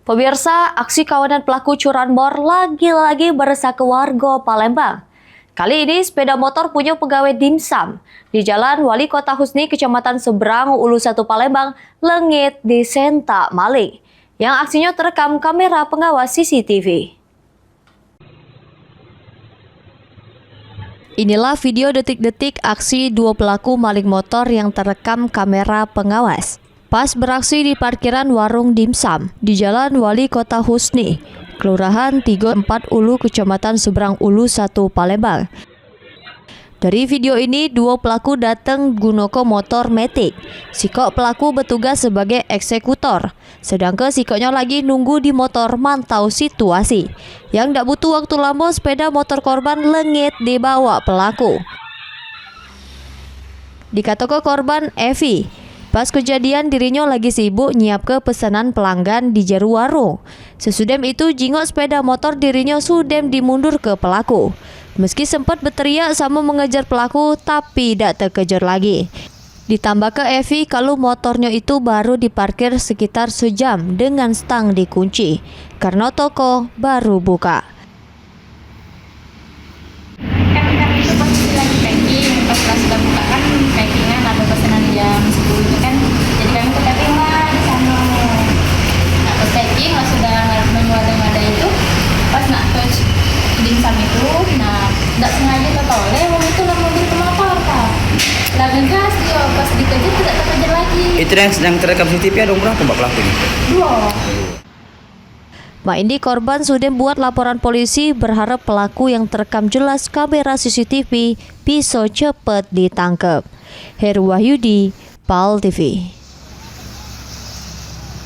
Pemirsa, aksi kawanan pelaku curanmor lagi-lagi meresahkan warga Palembang. Kali ini sepeda motor punya pegawai dimsum di Jalan Wali Kota Husni, Kecamatan Seberang, Ulu 1 Palembang, lengit disentak maling. Yang aksinya terekam kamera pengawas CCTV. Inilah video detik-detik aksi dua pelaku maling motor yang terekam kamera pengawas. Pas beraksi di parkiran warung dimsum di Jalan Wali Kota Husni, Kelurahan 34 Ulu, Kecamatan Seberang Ulu 1 Palembang. Dari video ini, dua pelaku datang gunakan motor Matic. Sikok pelaku bertugas sebagai eksekutor, sedangkan sikoknya lagi nunggu di motor mantau situasi. Yang tak butuh waktu lama, sepeda motor korban lengit dibawa pelaku. Dikatakan korban Evi, pas kejadian dirinya lagi sibuk nyiap ke pesanan pelanggan di jero warung. Sesudem itu jingok sepeda motor dirinya sudem dimundur ke pelaku. Meski sempat berteriak sama mengejar pelaku, tapi tidak terkejar lagi. Ditambah ke Evi kalau motornya itu baru diparkir sekitar sejam dengan stang dikunci karena toko baru buka. Kan itu posisi lagi packing, pas sudah buka kan packingan ada pesanan jam 10 kan, jadi kami ke packing lah di sana. Nah, pas packing lah sudah mengada-ngada itu, pas nak ke dimsum itu, nah tidak sengaja tertoleh, wong itu nak mobil ke motor Pak. Lah gas dia pas dikejar tidak terkejar lagi. Itu yang sedang terekam CCTV ada berapa mbak pelaku ini? 2. Mak Indi korban sudah buat laporan polisi, berharap pelaku yang terekam jelas kamera CCTV bisa cepat ditangkap. Heru Wahyudi, PAL TV.